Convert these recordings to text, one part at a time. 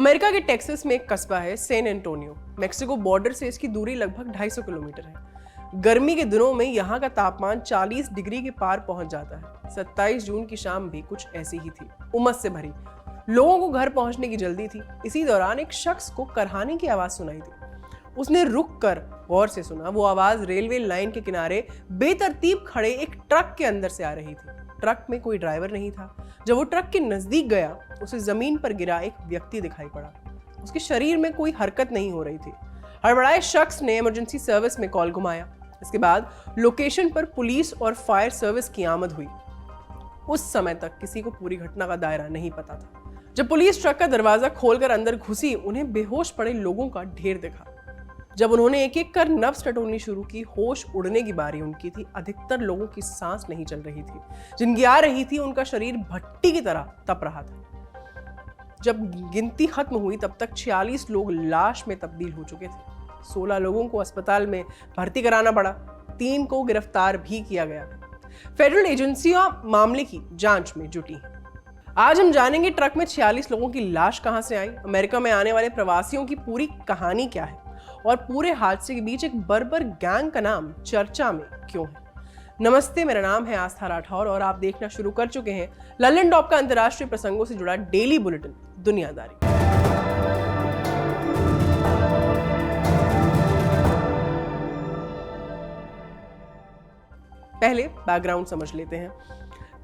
America के Texas में एक कस्बा है सैन एंटोनियो। मेक्सिको बॉर्डर से इसकी दूरी लगभग 250 किलोमीटर है। गर्मी के दिनों में यहाँ का तापमान 40 डिग्री के पार पहुंच जाता है। 27 जून की शाम भी कुछ ऐसी ही थी, उमस से भरी। लोगों को घर पहुंचने की जल्दी थी। इसी दौरान एक शख्स को करहाने की आवाज सुनाई दी। उसने रुक कर गौर से सुना। वो आवाज रेलवे लाइन के किनारे बेतरतीब खड़े एक ट्रक के अंदर से आ रही थी। ट्रक में कोई ड्राइवर नहीं था। जब वो ट्रक के नजदीक गया, उसे जमीन पर गिरा एक व्यक्ति दिखाई पड़ा। उसके शरीर में कोई हरकत नहीं हो रही थी। हड़बड़ाए शख्स ने इमरजेंसी सर्विस में कॉल घुमाया। इसके बाद लोकेशन पर पुलिस और फायर सर्विस की आमद हुई। उस समय तक किसी को पूरी घटना का दायरा नहीं पता था। जब पुलिस ट्रक का दरवाजा खोलकर अंदर घुसी, उन्हें बेहोश पड़े लोगों का ढेर दिखा। जब उन्होंने एक एक कर नब्ज टटोलनी शुरू की, होश उड़ने की बारी उनकी थी। अधिकतर लोगों की सांस नहीं चल रही थी। जिनकी आ रही थी, उनका शरीर भट्टी की तरह तप रहा था। जब गिनती खत्म हुई, तब तक 46 लोग लाश में तब्दील हो चुके थे। 16 लोगों को अस्पताल में भर्ती कराना पड़ा। 3 को गिरफ्तार भी किया गया। फेडरल एजेंसियां मामले की जांच में जुटी हैं। आज हम जानेंगे ट्रक में 46 लोगों की लाश कहां से आई, अमेरिका में आने वाले प्रवासियों की पूरी कहानी क्या है और पूरे हादसे के बीच एक बर्बर गैंग का नाम चर्चा में क्यों है। नमस्ते, मेरा नाम है आस्था राठौर और आप देखना शुरू कर चुके हैं लल्लन टॉप का अंतर्राष्ट्रीय प्रसंगों से जुड़ा डेली बुलेटिन दुनियादारी। पहले बैकग्राउंड समझ लेते हैं।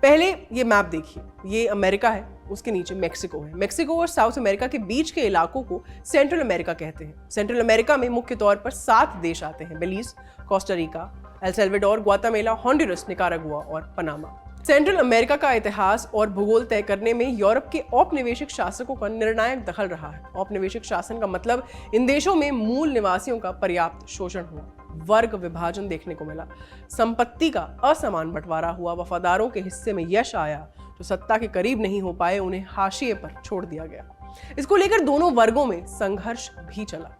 पहले ये मैप देखिए। ये अमेरिका है, उसके नीचे मेक्सिको है। मेक्सिको और साउथ अमेरिका के बीच के इलाकों को सेंट्रल अमेरिका कहते हैं। सेंट्रल अमेरिका में मुख्य तौर पर 7 देश आते हैं: Belize, Costa Rica, El Salvador, Guatemala, Honduras, Nicaragua और पनामा। सेंट्रल अमेरिका का इतिहास और भूगोल तय करने में यूरोप के औपनिवेशिक शासकों का निर्णायक दखल रहा है। औपनिवेशिक शासन का मतलब इन देशों में मूल निवासियों का पर्याप्त शोषण हुआ, वर्ग विभाजन देखने को मिला, संपत्ति का असमान बंटवारा हुआ, वफादारों के हिस्से में यश आया, जो सत्ता के करीब नहीं हो पाए उन्हें हाशिए पर छोड़ दिया गया। इसको लेकर दोनों वर्गों में संघर्ष भी चला।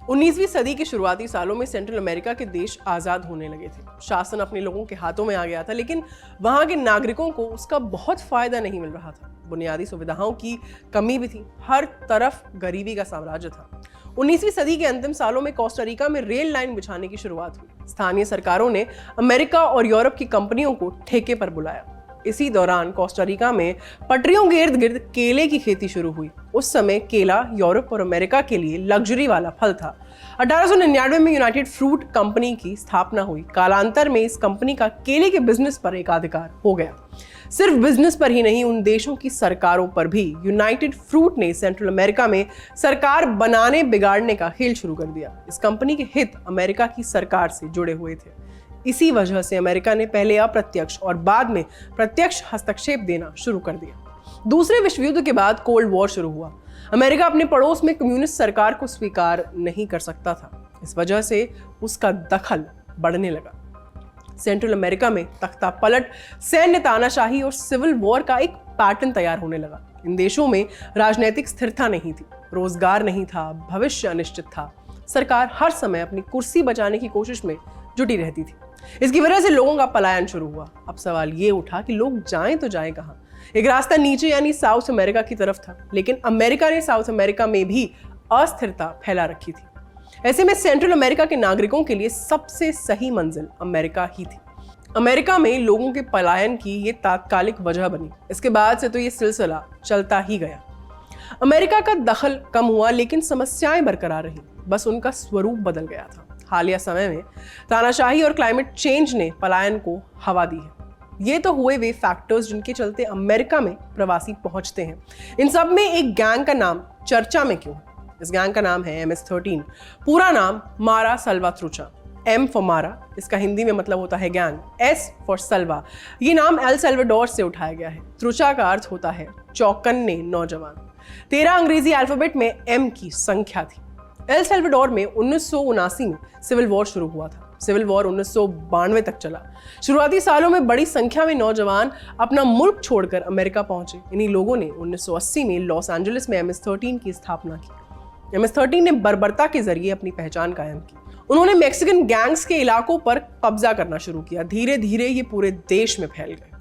19वीं सदी के शुरुआती सालों में सेंट्रल अमेरिका के देश आजाद होने लगे थे। शासन अपने लोगों के हाथों में आ गया था, लेकिन वहां के नागरिकों को उसका बहुत फायदा नहीं मिल रहा था। बुनियादी सुविधाओं की कमी भी थी। हर तरफ गरीबी का साम्राज्य था। 19वीं सदी के अंतिम सालों में कोस्टा रिका में रेल लाइन बिछाने की शुरुआत हुई। स्थानीय सरकारों ने अमेरिका और यूरोप की कंपनियों को ठेके पर बुलाया। इसी दौरान कोस्टा रिका में पटरियों के इर्द गिर्द केले की खेती शुरू हुई। उस समय केला यूरोप और अमेरिका के लिए लग्जरी वाला फल था। 1899 में यूनाइटेड फ्रूट कंपनी की स्थापना हुई। कालांतर में इस कंपनी का केले के बिजनेस पर एकाधिकार हो गया। सिर्फ बिजनेस पर ही नहीं, उन देशों की सरकारों पर भी यूनाइटेड फ्रूट ने सेंट्रल अमेरिका में सरकार बनाने बिगाड़ने का खेल शुरू कर दिया। इस कंपनी के हित अमेरिका की सरकार से जुड़े हुए थे। इसी वजह से अमेरिका ने पहले अप्रत्यक्ष और बाद में प्रत्यक्ष हस्तक्षेप देना शुरू कर दिया। दूसरे विश्व युद्ध के बाद कोल्ड वॉर शुरू हुआ। अमेरिका अपने पड़ोस में कम्युनिस्ट सरकार को स्वीकार नहीं कर सकता था। इस वजह से उसका दखल बढ़ने लगा। सेंट्रल अमेरिका में तख्ता पलट, सैन्य तानाशाही और सिविल वॉर का एक पैटर्न तैयार होने लगा। इन देशों में राजनीतिक स्थिरता नहीं थी, रोजगार नहीं था, भविष्य अनिश्चित था। सरकार हर समय अपनी कुर्सी बचाने की कोशिश में जुटी रहती थी। इसकी वजह से लोगों का पलायन शुरू हुआ। अब सवाल ये उठा कि लोग जाएं तो जाएं कहां। एक रास्ता नीचे यानी साउथ अमेरिका की तरफ था, लेकिन अमेरिका ने साउथ अमेरिका में भी अस्थिरता फैला रखी थी। ऐसे में सेंट्रल अमेरिका के नागरिकों के लिए सबसे सही मंजिल अमेरिका ही थी। अमेरिका में लोगों के पलायन की ये तात्कालिक वजह बनी। इसके बाद से तो ये सिलसिला चलता ही गया। अमेरिका का दखल कम हुआ, लेकिन समस्याएं बरकरार रही, बस उनका स्वरूप बदल गया था। हालिया समय में तानाशाही और क्लाइमेट चेंज ने पलायन को हवा दी है। ये तो हुए वे फैक्टर्स जिनके चलते अमेरिका में प्रवासी पहुंचते हैं। इन सब में एक गैंग का नाम चर्चा में क्यों है? इस गैंग का नाम है MS-13। पूरा नाम मारा सल्वात्रुचा। M फॉर मारा, इसका हिंदी में मतलब होता है गैंग। S फॉर सल्वा, ये नाम एल साल्वाडोर से उठाया गया है। त्रुचा का अर्थ होता है चौकन्ने नौजवान। 13 अंग्रेजी अल्फाबेट में M की संख्या थी। एल साल्वाडोर में 1979 में सिविल वॉर शुरू हुआ था। सिविल वॉर 1992 तक चला। शुरुआती सालों में बड़ी संख्या में नौजवान अपना मुल्क छोड़कर अमेरिका पहुंचे। इन्हीं लोगों ने 1980 में लॉस एंजलिस में MS-13 की स्थापना की। MS-13 ने बर्बरता के जरिए अपनी पहचान कायम की। उन्होंने मैक्सिकन गैंग्स के इलाकों पर कब्जा करना शुरू किया। धीरे धीरे ये पूरे देश में फैल गए।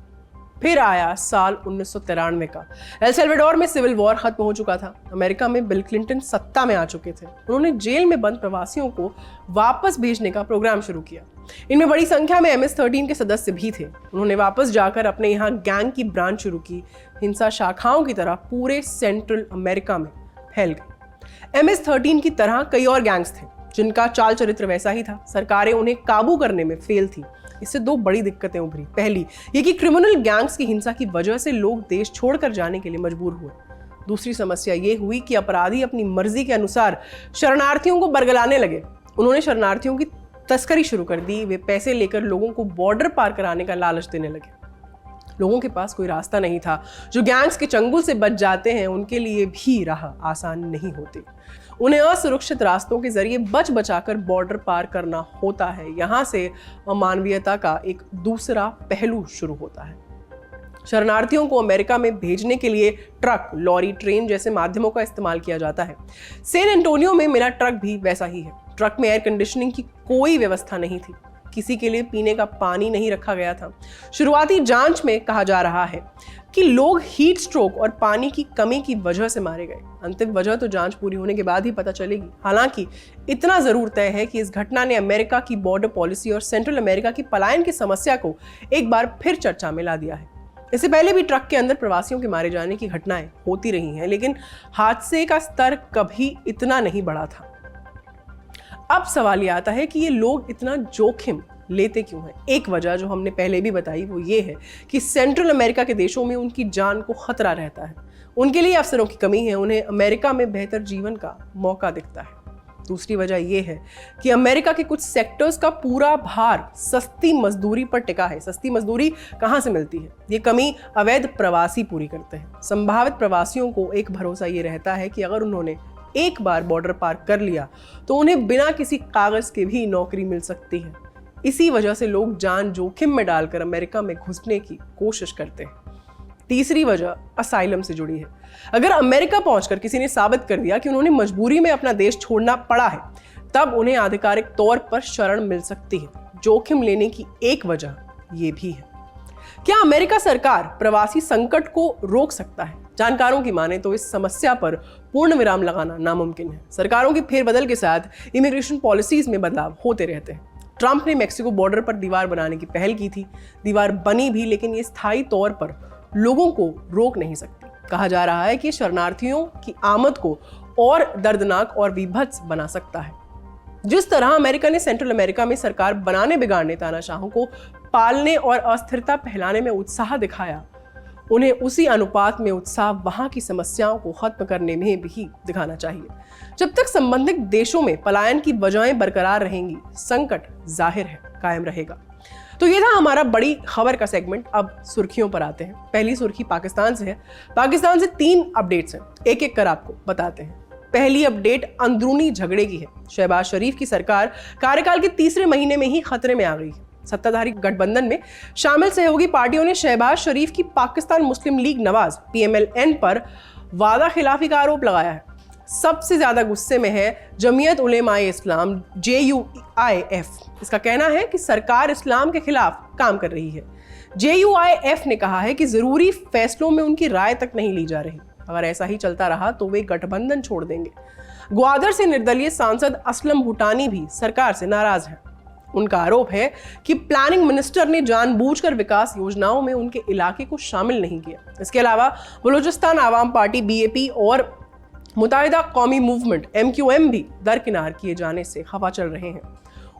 फिर आया साल 1993 का। एल सल्वाडोर में सिविल वॉर खत्म हो चुका था। अमेरिका में बिल क्लिंटन सत्ता में आ चुके थे। उन्होंने जेल में बंद प्रवासियों को वापस भेजने का प्रोग्राम शुरू किया। इनमें बड़ी संख्या में MS-13 के सदस्य भी थे। उन्होंने वापस जाकर अपने यहाँ गैंग की ब्रांच शुरू की। हिंसा शाखाओं की तरह पूरे सेंट्रल अमेरिका में फैल गई। MS-13 की तरह कई और गैंग्स थे जिनका चाल चरित्र वैसा ही था। सरकारें उन्हें काबू करने में फेल थी। इससे दो बड़ी दिक्कतें उभरी। पहली ये कि क्रिमिनल गैंग्स की हिंसा की वजह से लोग देश छोड़कर जाने के लिए मजबूर हुए। दूसरी समस्या ये हुई कि अपराधी अपनी मर्जी के अनुसार शरणार्थियों को बरगलाने लगे। उन्होंने शरणार्थियों की तस्करी शुरू कर दी। वे पैसे लेकर लोगों को बॉर्डर पार कराने का लालच देने लगे। लोगों के पास कोई रास्ता नहीं था। जो गैंग्स के चंगुल से बच जाते हैं उनके लिए भी राह आसान नहीं होती। उन्हें असुरक्षित रास्तों के जरिए बच बचाकर बॉर्डर पार करना होता है। यहाँ से अमानवीयता का एक दूसरा पहलू शुरू होता है। शरणार्थियों को अमेरिका में भेजने के लिए ट्रक, लॉरी, ट्रेन जैसे माध्यमों का इस्तेमाल किया जाता है। सैन एंटोनियो में मेरा ट्रक भी वैसा ही है। ट्रक में एयर कंडीशनिंग की कोई व्यवस्था नहीं थी। किसी के लिए पीने का पानी नहीं रखा गया था। शुरुआती जांच में कहा जा रहा है कि लोग हीट स्ट्रोक और पानी की कमी की वजह से मारे गए। अंतिम वजह तो जांच पूरी होने के बाद ही पता चलेगी। हालांकि इतना जरूर तय है कि इस घटना ने अमेरिका की बॉर्डर पॉलिसी और सेंट्रल अमेरिका की पलायन की समस्या को एक बार फिर चर्चा में ला दिया है। इससे पहले भी ट्रक के अंदर प्रवासियों के मारे जाने की घटनाएं होती रही हैं, लेकिन हादसे का स्तर कभी इतना नहीं बढ़ा था। अब सवाल ये आता है कि ये लोग इतना जोखिम लेते क्यों हैं? एक वजह जो हमने पहले भी बताई वो ये है कि सेंट्रल अमेरिका के देशों में उनकी जान को खतरा रहता है। उनके लिए अवसरों की कमी है। उन्हें अमेरिका में बेहतर जीवन का मौका दिखता है। दूसरी वजह यह है कि अमेरिका के कुछ सेक्टर्स का पूरा भार सस्ती मजदूरी पर टिका है। सस्ती मजदूरी कहाँ से मिलती है? ये कमी अवैध प्रवासी पूरी करते हैं। संभावित प्रवासियों को एक भरोसा ये रहता है कि अगर उन्होंने एक बार बॉर्डर पार कर लिया तो उन्हें बिना किसी कागज के भी नौकरी मिल सकती है। इसी वजह से लोग जान जोखिम में डालकर अमेरिका में घुसने की कोशिश करते हैं। तीसरी वजह असाइलम से जुड़ी है। अगर अमेरिका पहुंचकर किसी ने साबित कर दिया कि उन्होंने मजबूरी में अपना देश छोड़ना पड़ा है, तब उन्हें आधिकारिक तौर पर शरण मिल सकती है। जोखिम लेने की एक वजह यह भी है। क्या अमेरिका सरकार प्रवासी संकट को रोक सकता है? जानकारों की माने तो इस समस्या पर पूर्ण विराम लगाना नामुमकिन है। सरकारों की फेरबदल के साथ इमिग्रेशन पॉलिसीज में बदलाव होते रहते हैं। ट्रंप ने मेक्सिको बॉर्डर पर दीवार बनाने की पहल की थी। दीवार बनी भी, लेकिन ये स्थायी तौर पर लोगों को रोक नहीं सकती। कहा जा रहा है कि शरणार्थियों की आमद को और दर्दनाक और विभत्स बना सकता है। जिस तरह अमेरिका ने सेंट्रल अमेरिका में सरकार बनाने बिगाड़ने, तानाशाहों को पालने और अस्थिरता फैलाने में उत्साह दिखाया, उन्हें उसी अनुपात में उत्साह वहां की समस्याओं को खत्म करने में भी दिखाना चाहिए। जब तक संबंधित देशों में पलायन की वजहें बरकरार रहेंगी, संकट जाहिर है कायम रहेगा। तो ये था हमारा बड़ी खबर का सेगमेंट। अब सुर्खियों पर आते हैं। पहली सुर्खी पाकिस्तान से है। पाकिस्तान से 3 अपडेट्स हैं, एक एक कर आपको बताते हैं। पहली अपडेट अंदरूनी झगड़े की है। शहबाज शरीफ की सरकार कार्यकाल के तीसरे महीने में ही खतरे में आ गई है। सत्ताधारी गठबंधन में शामिल सहयोगी पार्टियों ने शहबाज शरीफ की पाकिस्तान मुस्लिम लीग नवाज PMLN पर वादा खिलाफी का आरोप लगाया है। सबसे ज्यादा गुस्से में है जमीयत उलेमाए इस्लाम JUIF। इसका कहना है कि सरकार इस्लाम के खिलाफ काम कर रही है। JUIF ने कहा है कि जरूरी फैसलों में उनकी राय तक नहीं ली जा रही। अगर ऐसा ही चलता रहा तो वे गठबंधन छोड़ देंगे। ग्वादर से निर्दलीय सांसद असलम भूटानी भी सरकार से नाराज हैं। उनका आरोप है कि प्लानिंग मिनिस्टर ने जानबूझकर विकास योजनाओं में उनके इलाके को शामिल नहीं किया। इसके अलावा बलूचिस्तान आवाम पार्टी BAP और मुत्तहिदा कौमी मूवमेंट MQM भी दरकिनार किए जाने से खफा चल रहे हैं।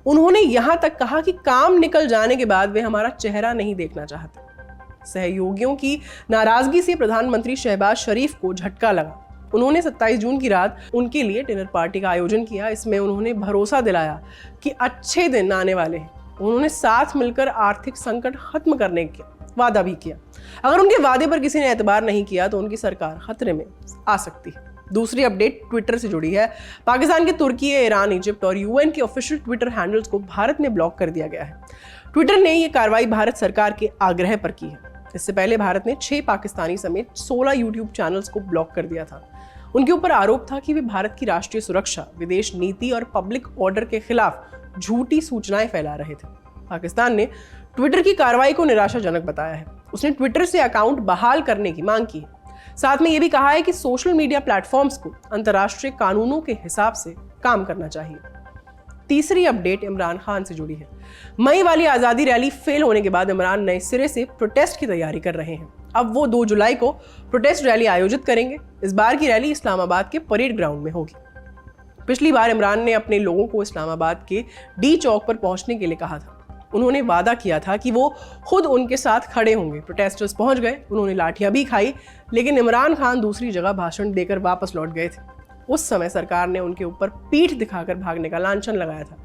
उन्होंने यहां तक कहा कि काम निकल जाने के बाद वे हमारा चेहरा नहीं देखना चाहते। सहयोगियों की नाराजगी से प्रधानमंत्री शहबाज शरीफ को झटका लगा। उन्होंने 27 जून की रात उनके लिए डिनर पार्टी का आयोजन किया। इसमें उन्होंने भरोसा दिलाया कि अच्छे दिन आने वाले हैं। उन्होंने साथ मिलकर आर्थिक संकट खत्म करने का वादा भी किया। अगर उनके वादे पर किसी ने एतबार नहीं किया तो उनकी सरकार खतरे में आ सकती है। दूसरी अपडेट ट्विटर से जुड़ी है। पाकिस्तान के तुर्की, ईरान, इजिप्ट और UN के ऑफिशियल ट्विटर हैंडल्स को भारत में ब्लॉक कर दिया गया है। ट्विटर ने यह कार्रवाई भारत सरकार के आग्रह पर की है। इससे पहले भारत ने 6 पाकिस्तानी समेत 16 YouTube चैनल्स को ब्लॉक कर दिया था। उनके ऊपर आरोप था कि वे भारत की राष्ट्रीय सुरक्षा, विदेश नीति और पब्लिक ऑर्डर के खिलाफ झूठी सूचनाएं फैला रहे थे। पाकिस्तान ने ट्विटर की कार्रवाई को निराशाजनक बताया है। उसने ट्विटर से अकाउंट बहाल करने की मांग की है। साथ में यह भी कहा है कि सोशल मीडिया प्लेटफॉर्म्स को अंतर्राष्ट्रीय कानूनों के हिसाब से काम करना चाहिए। तीसरी अपडेट इमरान खान से जुड़ी है। मई वाली आज़ादी रैली फेल होने के बाद इमरान नए सिरे से प्रोटेस्ट की तैयारी कर रहे हैं। अब वो 2 जुलाई को प्रोटेस्ट रैली आयोजित करेंगे। इस बार की रैली इस्लामाबाद के परेड ग्राउंड में होगी। पिछली बार इमरान ने अपने लोगों को इस्लामाबाद के डी चौक पर पहुंचने के लिए कहा था। उन्होंने वादा किया था कि वो खुद उनके साथ खड़े होंगे। प्रोटेस्टर्स पहुंच गए, उन्होंने लाठियां भी खाई, लेकिन इमरान खान दूसरी जगह भाषण देकर वापस लौट गए थे। उस समय सरकार ने उनके ऊपर पीठ दिखाकर भागने का लांछन लगाया था।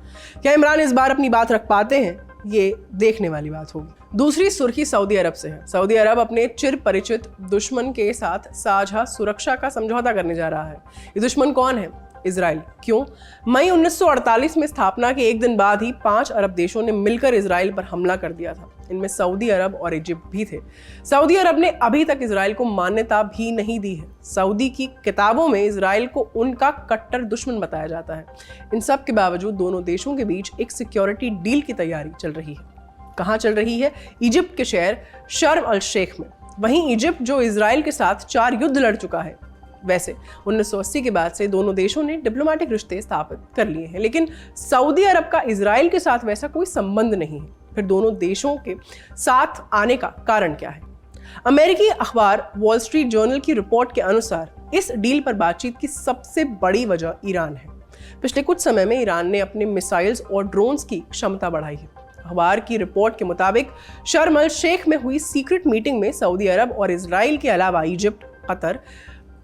क्या इमरान इस बार अपनी बात रख पाते हैं? ये देखने वाली बात होगी। दूसरी सुर्खी सऊदी अरब से है। सऊदी अरब अपने चिर परिचित दुश्मन के साथ साझा सुरक्षा का समझौता करने जा रहा है। ये दुश्मन कौन है? इजराइल। क्यों? मई 1948 में स्थापना के एक दिन बाद ही 5 अरब देशों ने मिलकर इजराइल पर हमला कर दिया था। इनमें सऊदी अरब और इजिप्ट भी थे। सऊदी अरब ने अभी तक इजराइल को मान्यता भी नहीं दी है। सऊदी की किताबों में इजराइल को उनका कट्टर दुश्मन बताया जाता है। इन सब के बावजूद दोनों देशों के बीच एक सिक्योरिटी डील की तैयारी चल रही है। कहाँ चल रही है? इजिप्ट के शहर शर्म अल शेख में। वहीं इजिप्ट जो इजराइल के साथ 4 युद्ध लड़ चुका है। वैसे 1980 के बाद से दोनों देशों ने डिप्लोमेटिक रिश्ते स्थापित कर लिए हैं, लेकिन सऊदी अरब का इजराइल के साथ वैसा कोई संबंध नहीं है। फिर दोनों देशों के साथ आने का कारण क्या है? अमेरिकी अखबार वॉल स्ट्रीट जर्नल की रिपोर्ट के अनुसार इस डील पर बातचीत की सबसे बड़ी वजह ईरान है। पिछले कुछ समय में ईरान ने अपने मिसाइल्स और ड्रोन्स की क्षमता बढ़ाई है। अखबार की रिपोर्ट के मुताबिक शर्म अल शेख में हुई सीक्रेट मीटिंग में सऊदी अरब और इजराइल के अलावा इजिप्ट, कतर,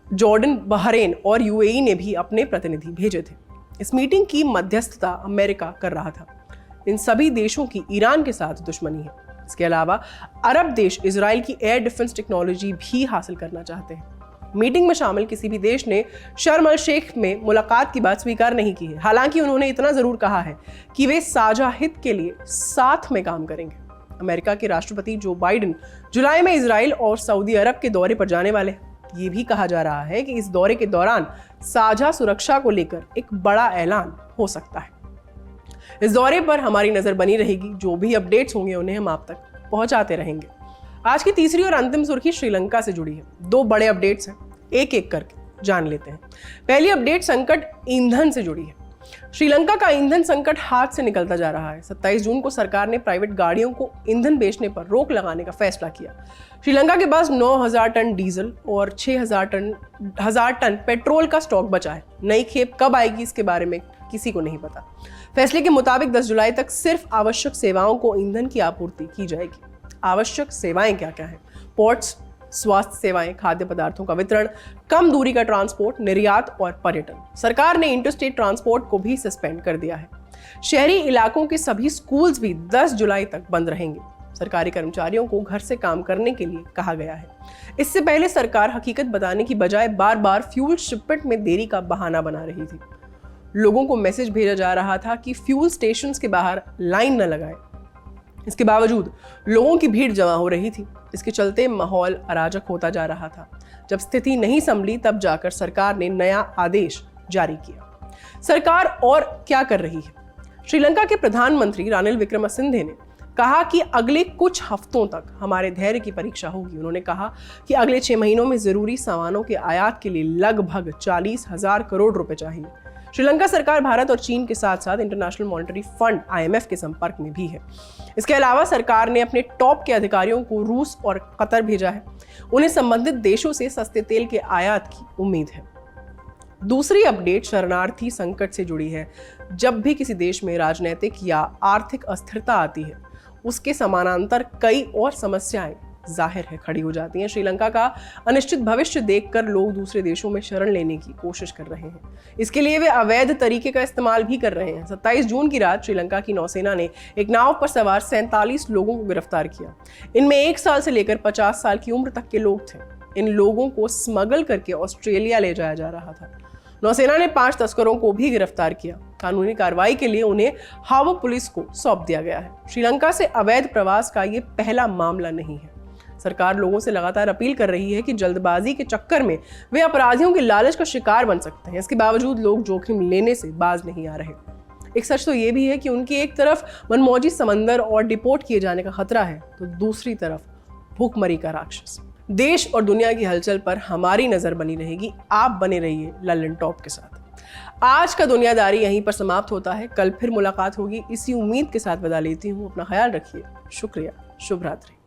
जॉर्डन, बहरीन और यूएई ने भी अपने प्रतिनिधि भेजे थे। इस मीटिंग की मध्यस्थता अमेरिका कर रहा था। इन सभी देशों की ईरान के साथ दुश्मनी है। इसके अलावा अरब देश इजराइल की एयर डिफेंस टेक्नोलॉजी भी हासिल करना चाहते हैं। मीटिंग में शामिल किसी भी देश ने शर्म अल शेख में मुलाकात की बात स्वीकार नहीं की है। हालांकि उन्होंने इतना जरूर कहा है कि वे साझा हित के लिए साथ में काम करेंगे। अमेरिका के राष्ट्रपति जो बाइडेन जुलाई में इजराइल और सऊदी अरब के दौरे पर जाने वाले हैं। ये भी कहा जा रहा है कि इस दौरे के दौरान साझा सुरक्षा को लेकर एक बड़ा ऐलान हो सकता है। इस दौरे पर हमारी नजर बनी रहेगी। जो भी अपडेट्स होंगे उन्हें हम आप तक पहुंचाते रहेंगे। आज की तीसरी और अंतिम सुर्खी श्रीलंका से जुड़ी है। 2 बड़े अपडेट्स हैं, एक एक करके जान लेते हैं। पहली अपडेट संकट ईंधन से जुड़ी है। श्रीलंका का ईंधन संकट हाथ से निकलता जा रहा है। 27 जून को सरकार ने प्राइवेट गाड़ियों को ईंधन बेचने पर रोक लगाने का फैसला किया। श्रीलंका के पास 9,000 टन डीजल और 6,000 टन पेट्रोल का स्टॉक बचा है। नई खेप कब आएगी इसके बारे में किसी को नहीं पता। फैसले के मुताबिक 10 जुलाई तक सिर्फ आवश्यक सेवाओं को ईंधन की आपूर्ति की जाएगी। आवश्यक सेवाएं क्या क्या है? पोर्ट्स, स्वास्थ्य सेवाएं, खाद्य पदार्थों का वितरण, कम दूरी का ट्रांसपोर्ट, निर्यात और पर्यटन। सरकार ने इंटरस्टेट ट्रांसपोर्ट को भी सस्पेंड कर दिया है। शहरी इलाकों के सभी स्कूल्स भी 10 जुलाई तक बंद रहेंगे। सरकारी कर्मचारियों को घर से काम करने के लिए कहा गया है। इससे पहले सरकार हकीकत बताने की बजाय बार बार फ्यूल शिपमेंट में देरी का बहाना बना रही थी। लोगों को मैसेज भेजा जा रहा था कि फ्यूल स्टेशंस के बाहर लाइन न लगाएं। इसके बावजूद लोगों की भीड़ जमा हो रही थी। इसके चलते माहौल अराजक होता जा रहा था। जब स्थिति नहीं संभली तब जाकर सरकार ने नया आदेश जारी किया। सरकार और क्या कर रही है? श्रीलंका के प्रधानमंत्री रानिल विक्रमसिंघे ने कहा कि अगले कुछ हफ्तों तक हमारे धैर्य की परीक्षा होगी। उन्होंने कहा कि अगले 6 महीनों में जरूरी सामानों के आयात के लिए लगभग 40,000 करोड़ रुपए चाहिए। श्रीलंका सरकार भारत और चीन के साथ साथ इंटरनेशनल मॉनेटरी फंड IMF के संपर्क में भी है। इसके अलावा सरकार ने अपने टॉप के अधिकारियों को रूस और कतर भेजा है। उन्हें संबंधित देशों से सस्ते तेल के आयात की उम्मीद है। दूसरी अपडेट शरणार्थी संकट से जुड़ी है। जब भी किसी देश में राजनीतिक या आर्थिक अस्थिरता आती है, उसके समानांतर कई और समस्याएं जाहिर है खड़ी हो जाती हैं। श्रीलंका का अनिश्चित भविष्य देखकर लोग दूसरे देशों में शरण लेने की कोशिश कर रहे हैं। इसके लिए वे अवैध तरीके का इस्तेमाल भी कर रहे हैं। 27 जून की रात श्रीलंका की नौसेना ने एक नाव पर सवार 47 लोगों को गिरफ्तार किया। इनमें 1 साल से लेकर 50 साल की उम्र तक के लोग थे। इन लोगों को स्मगल करके ऑस्ट्रेलिया ले जाया जा रहा था। नौसेना ने 5 तस्करों को भी गिरफ्तार किया। कानूनी कार्रवाई के लिए उन्हें हावो पुलिस को सौंप दिया गया है। श्रीलंका से अवैध प्रवास का ये पहला मामला नहीं है। सरकार लोगों से लगातार अपील कर रही है कि जल्दबाजी के चक्कर में वे अपराधियों के लालच का शिकार बन सकते हैं। इसके बावजूद लोग जोखिम लेने से बाज नहीं आ रहे। एक सच तो ये भी है कि उनकी एक तरफ मनमौजी समंदर और डिपोर्ट किए जाने का खतरा है, तो दूसरी तरफ भूखमरी का राक्षस। देश और दुनिया की हलचल पर हमारी नजर बनी रहेगी। आप बने रहिए लल्लन टॉप के साथ। आज का दुनियादारी यहीं पर समाप्त होता है। कल फिर मुलाकात होगी। इसी उम्मीद के साथ विदा लेती हूँ। अपना ख्याल रखिए। शुक्रिया। शुभ रात्रि।